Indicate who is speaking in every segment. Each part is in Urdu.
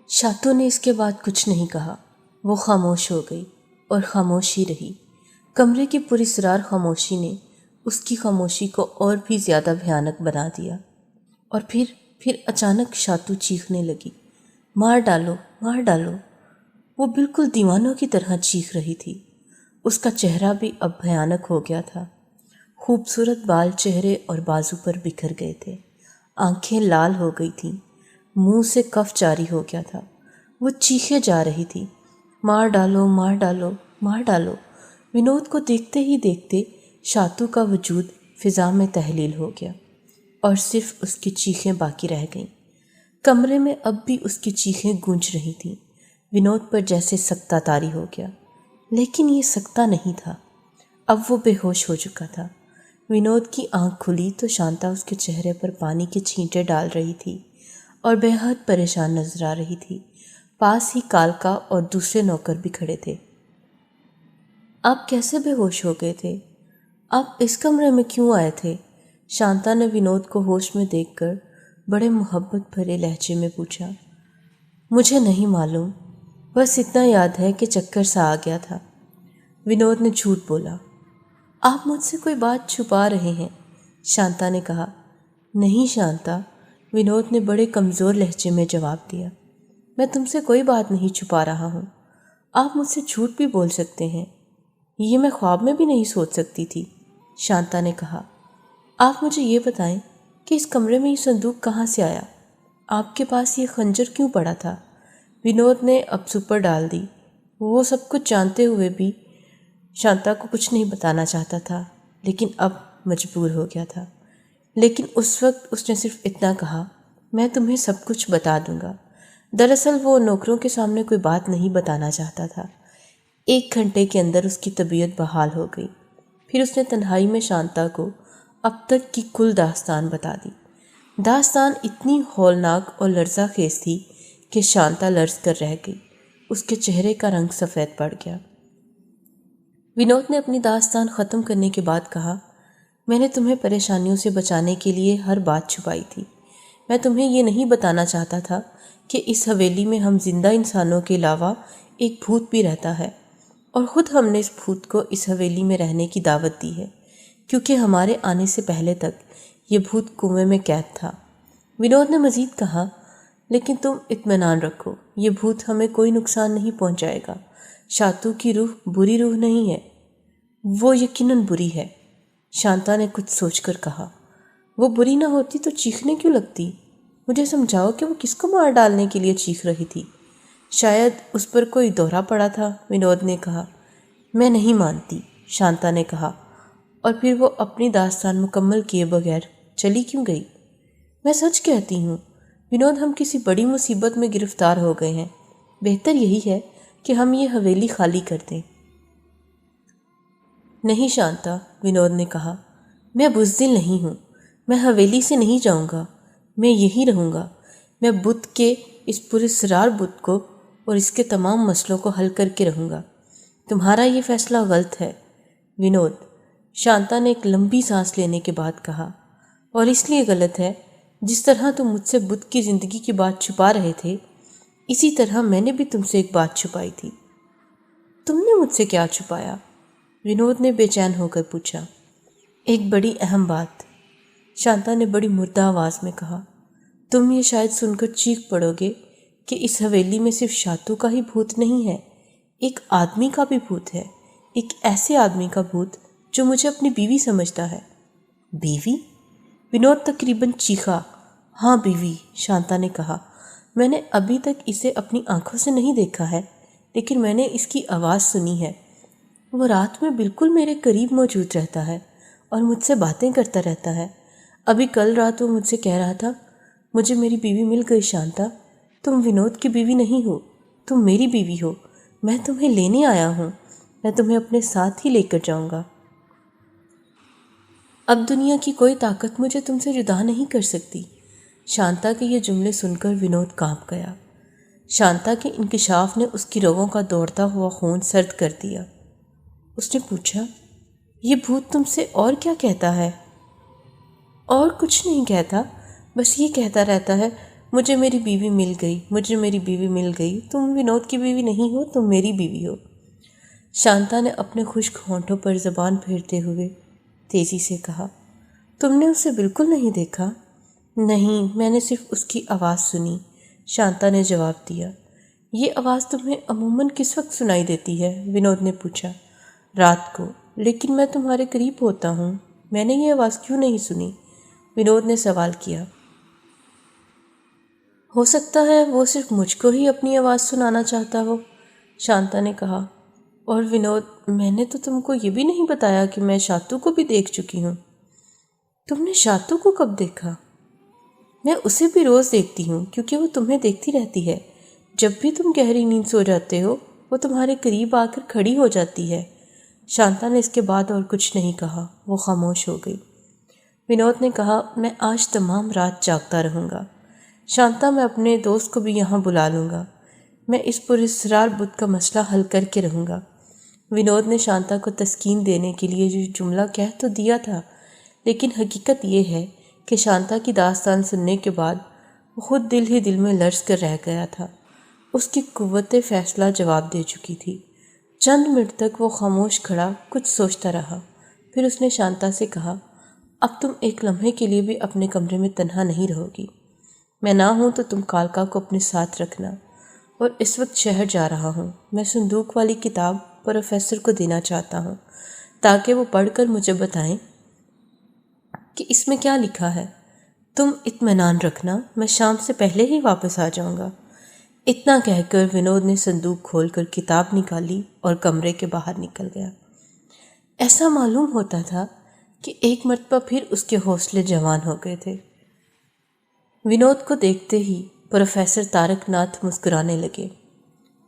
Speaker 1: شاتو نے اس کے بعد کچھ نہیں کہا۔ وہ خاموش ہو گئی اور خاموش ہی رہی۔ کمرے کی پراسرار خاموشی نے اس کی خاموشی کو اور بھی زیادہ بھیانک بنا دیا۔ اور پھر اچانک شاتو چیخنے لگی، مار ڈالو، مار ڈالو۔ وہ بالکل دیوانوں کی طرح چیخ رہی تھی۔ اس کا چہرہ بھی اب بھیانک ہو گیا تھا۔ خوبصورت بال چہرے اور بازو پر بکھر گئے تھے، آنکھیں لال ہو گئی تھیں، منہ سے کف جاری ہو گیا تھا۔ وہ چیخے جا رہی تھی، مار ڈالو، مار ڈالو، مار ڈالو۔ ونود کو دیکھتے ہی دیکھتے شاتو کا وجود فضا میں تحلیل ہو گیا اور صرف اس کی چیخیں باقی رہ گئیں۔ کمرے میں اب بھی اس کی چیخیں گونج رہی تھیں۔ ونود پر جیسے سکتہ طاری ہو گیا، لیکن یہ سکتہ نہیں تھا۔ اب وہ بے ہوش ہو چکا تھا۔ ونود کی آنکھ کھلی تو شانتا اس کے چہرے پر پانی کی چھینٹیں ڈال رہی تھی اور بے حد پریشان نظر آ رہی تھی۔ پاس ہی کالکا اور دوسرے نوکر بھی کھڑے تھے۔ آپ کیسے بے ہوش ہو گئے تھے؟ آپ اس کمرے میں کیوں آئے تھے؟ شانتا نے ونود کو ہوش میں دیکھ کر بڑے محبت بھرے لہجے میں پوچھا۔ مجھے نہیں معلوم، بس اتنا یاد ہے کہ چکر سا آ گیا تھا۔ ونود نے جھوٹ بولا۔ آپ مجھ سے کوئی بات چھپا رہے ہیں، شانتا نے کہا۔ نہیں شانتا، ونود نے بڑے کمزور لہجے میں جواب دیا۔ میں تم سے کوئی بات نہیں چھپا رہا ہوں۔ آپ مجھ سے جھوٹ بھی بول سکتے ہیں، یہ میں خواب میں بھی نہیں سوچ سکتی تھی، شانتا نے کہا۔ آپ مجھے یہ بتائیں کہ اس کمرے میں یہ صندوق کہاں سے آیا؟ آپ کے پاس یہ خنجر کیوں پڑا تھا؟ ونود نے اب سپر ڈال دی۔ وہ سب کچھ جانتے ہوئے بھی شانتا کو کچھ نہیں بتانا چاہتا تھا، لیکن اب مجبور ہو گیا تھا۔ لیکن اس وقت اس نے صرف اتنا کہا، میں تمہیں سب کچھ بتا دوں گا۔ دراصل وہ نوکروں کے سامنے کوئی بات نہیں بتانا چاہتا تھا۔ 1 گھنٹے کے اندر اس کی طبیعت بحال ہو گئی۔ پھر اس نے تنہائی میں شانتا کو اب تک کی کل داستان بتا دی۔ داستان اتنی ہولناک اور لرزہ خیز تھی کہ شانتا لرز کر رہ گئی۔ اس کے چہرے کا رنگ سفید پڑ گیا۔ ونود نے اپنی داستان ختم کرنے کے بعد کہا، میں نے تمہیں پریشانیوں سے بچانے کے لیے ہر بات چھپائی تھی۔ میں تمہیں یہ نہیں بتانا چاہتا تھا کہ اس حویلی میں ہم زندہ انسانوں کے علاوہ ایک بھوت بھی رہتا ہے، اور خود ہم نے اس بھوت کو اس حویلی میں رہنے کی دعوت دی ہے، کیونکہ ہمارے آنے سے پہلے تک یہ بھوت کنویں میں قید تھا۔ ونود نے مزید کہا، لیکن تم اطمینان رکھو، یہ بھوت ہمیں کوئی نقصان نہیں پہنچائے گا۔ شاتو کی روح بری روح نہیں ہے، وہ یقیناً بری ہے، شانتا نے کچھ سوچ کر کہا۔ وہ بری نہ ہوتی تو چیخنے کیوں لگتی؟ مجھے سمجھاؤ کہ وہ کس کو مار ڈالنے کے لیے چیخ رہی تھی؟ شاید اس پر کوئی دورہ پڑا تھا، ونود نے کہا۔ میں نہیں مانتی، شانتا نے کہا، اور پھر وہ اپنی داستان مکمل کیے بغیر چلی کیوں گئی؟ میں سچ کہتی ہوں ونود، ہم کسی بڑی مصیبت میں گرفتار ہو گئے ہیں۔ بہتر یہی ہے کہ ہم یہ حویلی خالی کر دیں۔ نہیں شانتا، ونود نے کہا، میں بزدل نہیں ہوں، میں حویلی سے نہیں جاؤں گا، میں یہی رہوں گا۔ میں بت کے اس پراسرار بت کو اور اس کے تمام مسئلوں کو حل کر کے رہوں گا۔ تمہارا یہ فیصلہ غلط ہے ونود، شانتا نے ایک لمبی سانس لینے کے بعد کہا، اور اس لیے غلط ہے، جس طرح تم مجھ سے بت کی زندگی کی بات چھپا رہے تھے، اسی طرح میں نے بھی تم سے ایک بات چھپائی تھی۔ تم نے مجھ سے کیا چھپایا؟ ونود نے بے چین ہو کر پوچھا۔ ایک بڑی اہم بات، شانتا نے بڑی مردہ آواز میں کہا۔ تم یہ شاید سن کر چیخ پڑو گے کہ اس حویلی میں صرف شاتو کا ہی بھوت نہیں ہے، ایک آدمی کا بھی بھوت ہے، ایک ایسے آدمی کا بھوت جو مجھے اپنی بیوی سمجھتا ہے۔ بیوی؟ ونود تقریباً چیخا۔ ہاں بیوی، شانتا نے کہا۔ میں نے ابھی تک اسے اپنی آنکھوں سے نہیں دیکھا ہے، لیکن میں نے اس کی آواز سنی ہے۔ وہ رات میں بالکل میرے قریب موجود رہتا ہے اور مجھ سے باتیں کرتا رہتا ہے۔ ابھی کل رات وہ مجھ سے کہہ رہا تھا، مجھے میری بیوی مل گئی شانتا، تم ونود کی بیوی نہیں ہو، تم میری بیوی ہو، میں تمہیں لینے آیا ہوں، میں تمہیں اپنے ساتھ ہی لے کر جاؤں گا۔ اب دنیا کی کوئی طاقت مجھے تم سے جدا نہیں کر سکتی۔ شانتا کے یہ جملے سن کر ونود کانپ گیا۔ شانتا کے انکشاف نے اس کی رگوں کا دوڑتا ہوا خون سرد کر دیا۔ اس نے پوچھا، یہ بھوت تم سے اور کیا کہتا ہے؟ اور کچھ نہیں کہتا، بس یہ کہتا رہتا ہے مجھے میری بیوی مل گئی، مجھے میری بیوی مل گئی۔ تم ونود کی بیوی نہیں ہو، تم میری بیوی ہو۔ شانتا نے اپنے خشک ہونٹوں پر زبان پھیرتے ہوئے تیزی سے کہا۔ تم نے اسے بالکل نہیں دیکھا؟ نہیں، میں نے صرف اس کی آواز سنی، شانتا نے جواب دیا۔ یہ آواز تمہیں عموماً کس وقت سنائی دیتی ہے؟ ونود نے پوچھا۔ رات کو، لیکن میں تمہارے قریب ہوتا ہوں، میں نے یہ آواز کیوں نہیں سنی؟ ونود نے سوال کیا۔ ہو سکتا ہے وہ صرف مجھ کو ہی اپنی آواز سنانا چاہتا ہو، شانتا نے کہا۔ اور ونود، میں نے تو تم کو یہ بھی نہیں بتایا کہ میں شاتو کو بھی دیکھ چکی ہوں۔ تم نے شاتو کو کب دیکھا؟ میں اسے بھی روز دیکھتی ہوں کیونکہ وہ تمہیں دیکھتی رہتی ہے۔ جب بھی تم گہری نیند سو جاتے ہو وہ تمہارے قریب آ کر کھڑی ہو جاتی ہے۔ شانتا نے اس کے بعد اور کچھ نہیں کہا، وہ خاموش ہو گئی۔ ونود نے کہا، میں آج تمام رات جاگتا رہوں گا۔ شانتا، میں اپنے دوست کو بھی یہاں بلا لوں گا، میں اس پراسرار بت کا مسئلہ حل کر کے رہوں گا۔ ونود نے شانتا کو تسکین دینے کے لیے جو جملہ کہہ تو دیا تھا، لیکن حقیقت یہ ہے کہ شانتا کی داستان سننے کے بعد وہ خود دل ہی دل میں لرز کر رہ گیا تھا۔ اس کی قوت فیصلہ جواب دے چکی تھی۔ چند منٹ تک وہ خاموش کھڑا کچھ سوچتا رہا، پھر اس نے شانتا سے کہا، اب تم ایک لمحے کے لیے بھی اپنے کمرے میں تنہا نہیں رہو گی۔ میں نہ ہوں تو تم کالکا کو اپنے ساتھ رکھنا، اور اس وقت شہر جا رہا ہوں۔ میں صندوق والی کتاب پروفیسر کو دینا چاہتا ہوں تاکہ وہ پڑھ کر مجھے بتائیں کہ اس میں کیا لکھا ہے۔ تم اطمینان رکھنا، میں شام سے پہلے ہی واپس آ جاؤں گا۔ اتنا کہہ کر ونود نے صندوق کھول کر کتاب نکالی اور کمرے کے باہر نکل گیا۔ ایسا معلوم ہوتا تھا کہ ایک مرتبہ پھر اس کے حوصلے جوان ہو گئے تھے۔ ونود کو دیکھتے ہی پروفیسر تارک ناتھ مسکرانے لگے۔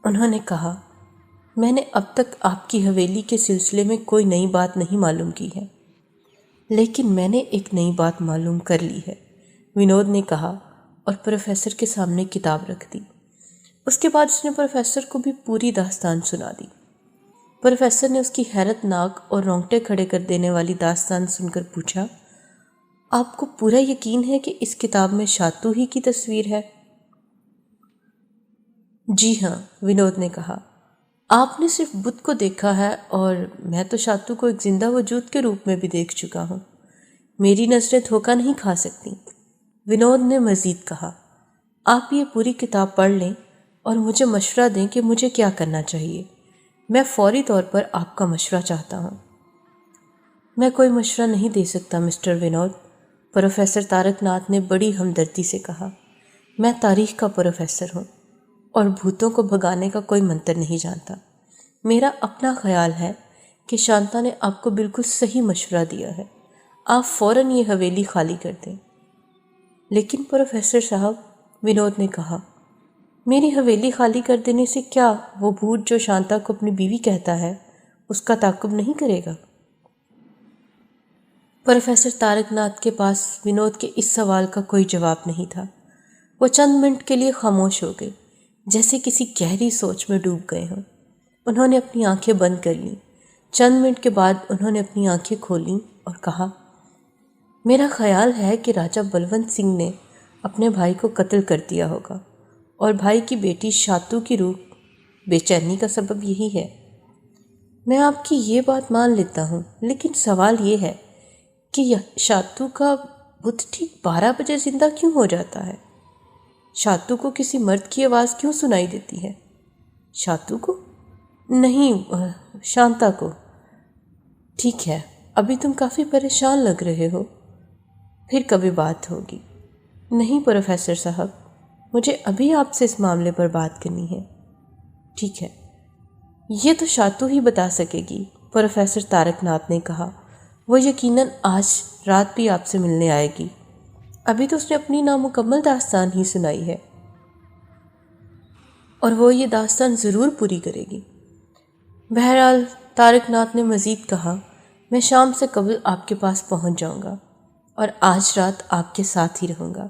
Speaker 1: انہوں نے کہا، میں نے اب تک آپ کی حویلی کے سلسلے میں کوئی نئی بات نہیں معلوم کی ہے، لیکن میں نے ایک نئی بات معلوم کر لی ہے، ونود نے کہا اور پروفیسر کے سامنے کتاب رکھ دی۔ اس کے بعد اس نے پروفیسر کو بھی پوری داستان سنا دی۔ پروفیسر نے اس کی حیرت ناک اور رونگٹے کھڑے کر دینے والی داستان سن کر پوچھا، آپ کو پورا یقین ہے کہ اس کتاب میں شاتو ہی کی تصویر ہے؟ جی ہاں، ونود نے کہا۔ آپ نے صرف بت کو دیکھا ہے اور میں تو شاتو کو ایک زندہ وجود کے روپ میں بھی دیکھ چکا ہوں۔ میری نظریں دھوکہ نہیں کھا سکتی، ونود نے مزید کہا۔ آپ یہ پوری کتاب پڑھ لیں اور مجھے مشورہ دیں کہ مجھے کیا کرنا چاہیے۔ میں فوری طور پر آپ کا مشورہ چاہتا ہوں۔ میں کوئی مشورہ نہیں دے سکتا مسٹر ونود، پروفیسر تارک ناتھ نے بڑی ہمدردی سے کہا۔ میں تاریخ کا پروفیسر ہوں اور بھوتوں کو بھگانے کا کوئی منتر نہیں جانتا۔ میرا اپنا خیال ہے کہ شانتا نے آپ کو بالکل صحیح مشورہ دیا ہے، آپ فوراً یہ حویلی خالی کر دیں۔ لیکن پروفیسر صاحب، ونود نے کہا، میری حویلی خالی کر دینے سے کیا وہ بھوت جو شانتا کو اپنی بیوی کہتا ہے اس کا تعاقب نہیں کرے گا؟ پروفیسر تارک ناتھ کے پاس ونود کے اس سوال کا کوئی جواب نہیں تھا۔ وہ چند منٹ کے لیے خاموش ہو گئے، جیسے کسی گہری سوچ میں ڈوب گئے ہوں۔ انہوں نے اپنی آنکھیں بند کر لیں۔ چند منٹ کے بعد انہوں نے اپنی آنکھیں کھولیں اور کہا، میرا خیال ہے کہ راجہ بلونت سنگھ نے اپنے بھائی کو قتل کر دیا ہوگا اور بھائی کی بیٹی شاتو کی روح بے چینی کا سبب یہی ہے۔ میں آپ کی یہ بات مان لیتا ہوں، لیکن سوال یہ ہے کہ شاتو کا بت ٹھیک 12 بجے زندہ کیوں ہو جاتا ہے؟ شاتو کو کسی مرد کی آواز کیوں سنائی دیتی ہے؟ شاتو کو؟ نہیں، شانتا کو۔ ٹھیک ہے، ابھی تم کافی پریشان لگ رہے ہو، پھر کبھی بات ہوگی۔ نہیں پروفیسر صاحب، مجھے ابھی آپ سے اس معاملے پر بات کرنی ہے۔ ٹھیک ہے، یہ تو شاتو ہی بتا سکے گی، پروفیسر تارک ناتھ نے کہا۔ وہ یقیناً آج رات بھی آپ سے ملنے آئے گی، ابھی تو اس نے اپنی نامکمل داستان ہی سنائی ہے، اور وہ یہ داستان ضرور پوری کرے گی۔ بہرحال، تارک ناتھ نے مزید کہا، میں شام سے قبل آپ کے پاس پہنچ جاؤں گا اور آج رات آپ کے ساتھ ہی رہوں گا۔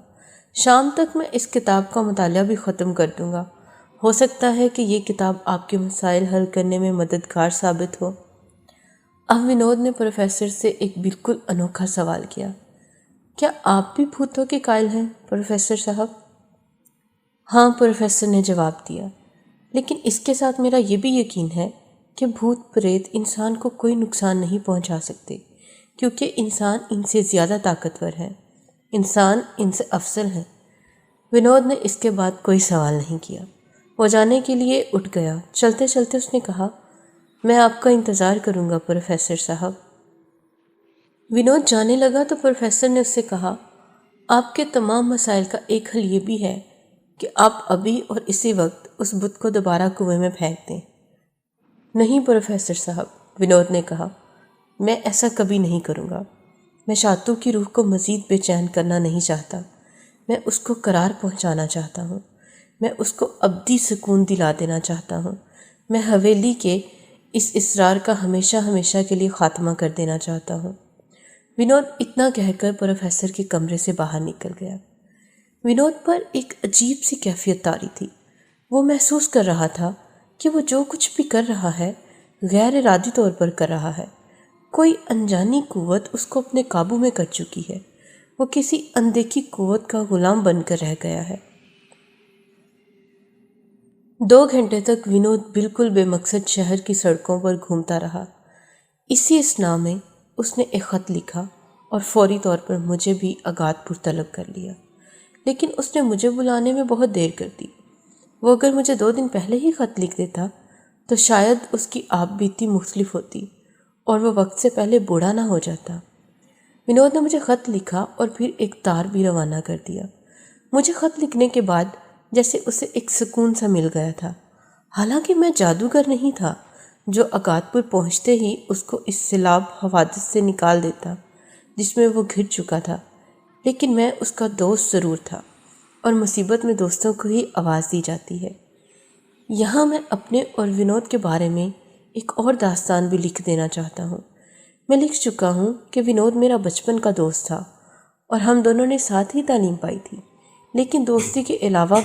Speaker 1: شام تک میں اس کتاب کا مطالعہ بھی ختم کر دوں گا۔ ہو سکتا ہے کہ یہ کتاب آپ کے مسائل حل کرنے میں مددگار ثابت ہو۔ اب ونود نے پروفیسر سے ایک بالکل انوکھا سوال کیا، کیا آپ بھی بھوتوں کے قائل ہیں پروفیسر صاحب؟ ہاں، پروفیسر نے جواب دیا، لیکن اس کے ساتھ میرا یہ بھی یقین ہے کہ بھوت پریت انسان کو کوئی نقصان نہیں پہنچا سکتے، کیونکہ انسان ان سے زیادہ طاقتور ہے، انسان ان سے افضل ہے۔ ونود نے اس کے بعد کوئی سوال نہیں کیا، وہ جانے کے لیے اٹھ گیا۔ چلتے چلتے اس نے کہا، میں آپ کا انتظار کروں گا پروفیسر صاحب۔ ونود جانے لگا تو پروفیسر نے اس سے کہا، آپ کے تمام مسائل کا ایک حل یہ بھی ہے کہ آپ ابھی اور اسی وقت اس بت کو دوبارہ کنویں میں پھینک دیں۔ نہیں پروفیسر صاحب، ونود نے کہا، میں ایسا کبھی نہیں کروں گا۔ میں شاتو کی روح کو مزید بے چین کرنا نہیں چاہتا، میں اس کو قرار پہنچانا چاہتا ہوں، میں اس کو ابدی سکون دلا دینا چاہتا ہوں، میں حویلی کے اس اصرار کا ہمیشہ ہمیشہ کے لیے خاتمہ کر دینا چاہتا ہوں۔ ونود اتنا کہہ کر پروفیسر کے کمرے سے باہر نکل گیا۔ ونود پر ایک عجیب سی کیفیت طاری تھی۔ وہ محسوس کر رہا تھا کہ وہ جو کچھ بھی کر رہا ہے غیر ارادی طور پر کر رہا ہے۔ کوئی انجانی قوت اس کو اپنے قابو میں کر چکی ہے، وہ کسی اندیکھی قوت کا غلام بن کر رہ گیا ہے۔ 2 گھنٹے تک ونود بالکل بے مقصد شہر کی سڑکوں پر گھومتا رہا۔ اسی اثناء میں اس نے ایک خط لکھا اور فوری طور پر مجھے بھی اگات پور طلب کر لیا، لیکن اس نے مجھے بلانے میں بہت دیر کر دی۔ وہ اگر مجھے 2 دن پہلے ہی خط لکھ دیتا تو شاید اس کی آپ بیتی مختلف ہوتی اور وہ وقت سے پہلے بوڑھا نہ ہو جاتا۔ ونود نے مجھے خط لکھا اور پھر ایک تار بھی روانہ کر دیا۔ مجھے خط لکھنے کے بعد جیسے اسے ایک سکون سا مل گیا تھا، حالانکہ میں جادوگر نہیں تھا جو اگات پور پہنچتے ہی اس کو اس سیلاب حوادث سے نکال دیتا جس میں وہ گھر چکا تھا، لیکن میں اس کا دوست ضرور تھا، اور مصیبت میں دوستوں کو ہی آواز دی جاتی ہے۔ یہاں میں اپنے اور ونود کے بارے میں ایک اور داستان بھی لکھ دینا چاہتا ہوں۔ میں لکھ چکا ہوں کہ ونود میرا بچپن کا دوست تھا اور ہم دونوں نے ساتھ ہی تعلیم پائی تھی، لیکن دوستی کے علاوہ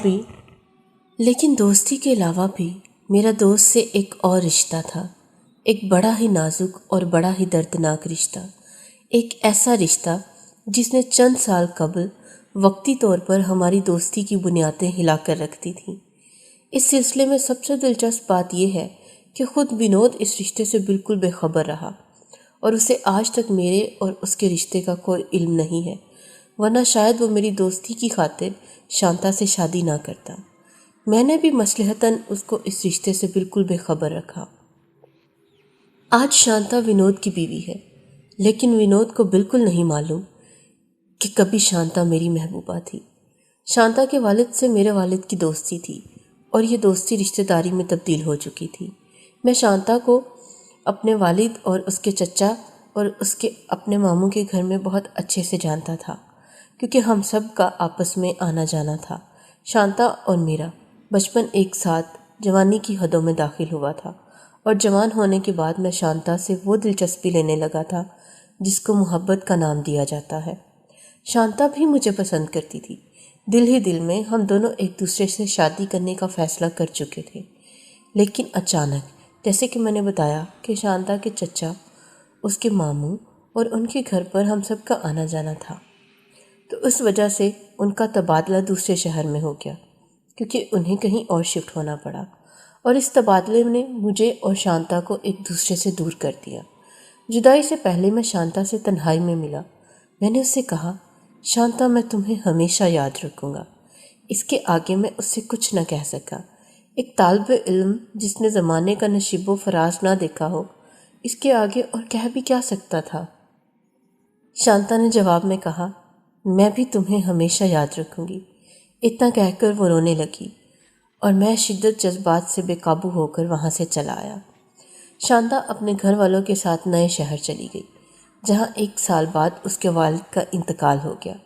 Speaker 1: بھی میرا دوست سے ایک اور رشتہ تھا، ایک بڑا ہی نازک اور بڑا ہی دردناک رشتہ، ایک ایسا رشتہ جس نے چند سال قبل وقتی طور پر ہماری دوستی کی بنیادیں ہلا کر رکھ دی تھیں۔ اس سلسلے میں سب سے دلچسپ بات یہ ہے کہ خود ونود اس رشتے سے بالکل بے خبر رہا اور اسے آج تک میرے اور اس کے رشتے کا کوئی علم نہیں ہے، ورنہ شاید وہ میری دوستی کی خاطر شانتا سے شادی نہ کرتا۔ میں نے بھی مصلحتاً اس کو اس رشتے سے بالکل بے خبر رکھا۔ آج شانتا ونود کی بیوی ہے، لیکن ونود کو بالکل نہیں معلوم کہ کبھی شانتا میری محبوبہ تھی۔ شانتا کے والد سے میرے والد کی دوستی تھی اور یہ دوستی رشتہ داری میں تبدیل ہو چکی تھی۔ میں شانتا کو اپنے والد اور اس کے چچا اور اس کے اپنے ماموں کے گھر میں بہت اچھے سے جانتا تھا، کیونکہ ہم سب کا آپس میں آنا جانا تھا۔ شانتا اور میرا بچپن ایک ساتھ جوانی کی حدوں میں داخل ہوا تھا، اور جوان ہونے کے بعد میں شانتا سے وہ دلچسپی لینے لگا تھا جس کو محبت کا نام دیا جاتا ہے۔ شانتا بھی مجھے پسند کرتی تھی۔ دل ہی دل میں ہم دونوں ایک دوسرے سے شادی کرنے کا فیصلہ کر چکے تھے، لیکن اچانک، جیسے کہ میں نے بتایا کہ شانتا کے چچا، اس کے ماموں اور ان کے گھر پر ہم سب کا آنا جانا تھا، تو اس وجہ سے ان کا تبادلہ دوسرے شہر میں ہو گیا، کیونکہ انہیں کہیں اور شفٹ ہونا پڑا، اور اس تبادلے نے مجھے اور شانتا کو ایک دوسرے سے دور کر دیا۔ جدائی سے پہلے میں شانتا سے تنہائی میں ملا۔ میں نے اس سے کہا، شانتا، میں تمہیں ہمیشہ یاد رکھوں گا۔ اس کے آگے میں اس سے کچھ نہ کہہ سکا۔ ایک طالب علم جس نے زمانے کا نشیب و فراز نہ دیکھا ہو، اس کے آگے اور کہہ بھی کیا سکتا تھا؟ شانتا نے جواب میں کہا، میں بھی تمہیں ہمیشہ یاد رکھوں گی۔ اتنا کہہ کر وہ رونے لگی اور میں شدت جذبات سے بے قابو ہو کر وہاں سے چلا آیا۔ شانتا اپنے گھر والوں کے ساتھ نئے شہر چلی گئی، جہاں 1 سال بعد اس کے والد کا انتقال ہو گیا۔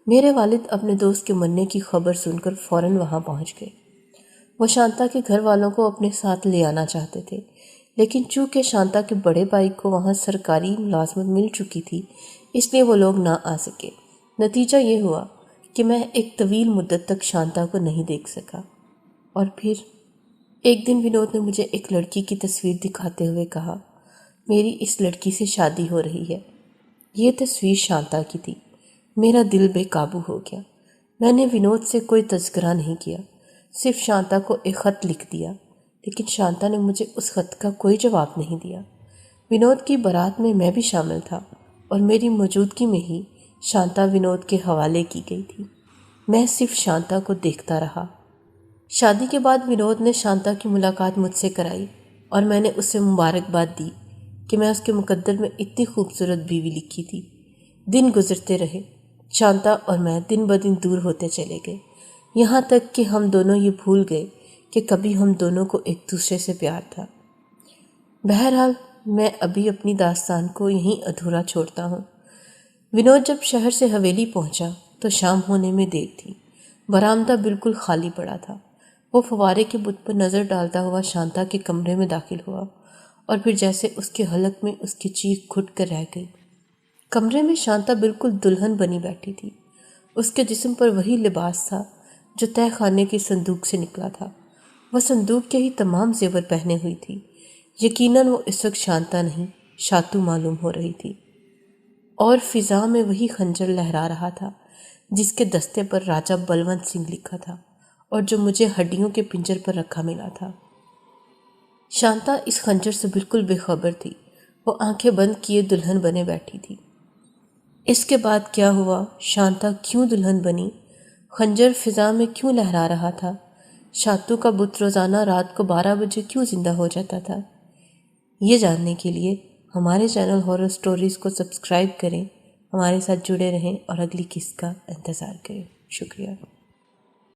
Speaker 1: میرے والد اپنے دوست کے مرنے کی خبر سن کر فوراً وہاں پہنچ گئے۔ وہ شانتا کے گھر والوں کو اپنے ساتھ لے آنا چاہتے تھے، لیکن چونکہ شانتا کے بڑے بھائی کو وہاں سرکاری ملازمت مل چکی تھی، اس لیے وہ لوگ نہ آ سکے۔ نتیجہ یہ ہوا کہ میں ایک طویل مدت تک شانتا کو نہیں دیکھ سکا۔ اور پھر ایک دن ونود نے مجھے ایک لڑکی کی تصویر دکھاتے ہوئے کہا، میری اس لڑکی سے شادی ہو رہی ہے۔ یہ تصویر شانتا کی تھی۔ میرا دل بے قابو ہو گیا۔ میں نے ونود سے کوئی تذکرہ نہیں کیا، صرف شانتا کو ایک خط لکھ دیا، لیکن شانتا نے مجھے اس خط کا کوئی جواب نہیں دیا۔ ونود کی بارات میں بھی شامل تھا اور میری موجودگی میں ہی شانتا ونود کے حوالے کی گئی تھی۔ میں صرف شانتا کو دیکھتا رہا۔ شادی کے بعد ونود نے شانتا کی ملاقات مجھ سے کرائی اور میں نے اسے مبارکباد دی کہ میں اس کے مقدر میں اتنی خوبصورت بیوی لکھی تھی۔ دن گزرتے رہے، شانتا اور میں دن بدن دور ہوتے چلے گئے، یہاں تک کہ ہم دونوں یہ بھول گئے کہ کبھی ہم دونوں کو ایک دوسرے سے پیار تھا۔ بہرحال میں ابھی اپنی داستان کو یہیں ادھورا چھوڑتا ہوں۔ ونود جب شہر سے حویلی پہنچا تو شام ہونے میں دیر تھی۔ برآمدہ بالکل خالی پڑا تھا۔ وہ فوارے کے بت پر نظر ڈالتا ہوا شانتا کے کمرے میں داخل ہوا اور پھر جیسے اس کے حلق میں اس کی چیخ گھٹ کر رہ گئی۔ کمرے میں شانتا بالکل دلہن بنی بیٹھی تھی۔ اس کے جسم پر وہی لباس تھا جو تہہ خانے کی صندوق سے نکلا تھا۔ وہ صندوق کے ہی تمام زیور پہنے ہوئی تھی۔ یقیناً وہ اس وقت شانتا نہیں، شاتو معلوم ہو رہی تھی، اور فضا میں وہی خنجر لہرا رہا تھا جس کے دستے پر راجہ بلونت سنگھ لکھا تھا اور جو مجھے ہڈیوں کے پنجر پر رکھا ملا تھا۔ شانتا اس خنجر سے بالکل بے خبر تھی۔ وہ آنکھیں بند کیے دلہن بنے بیٹھی تھی۔ اس کے بعد کیا ہوا؟ شانتا کیوں دلہن بنی؟ خنجر فضا میں کیوں لہرا رہا تھا؟ شاتو کا بت روزانہ رات کو 12 بجے کیوں زندہ ہو جاتا تھا؟ یہ جاننے کے لیے ہمارے چینل ہارر سٹوریز کو سبسکرائب کریں، ہمارے ساتھ جڑے رہیں اور اگلی قسط کا انتظار کریں۔ شکریہ۔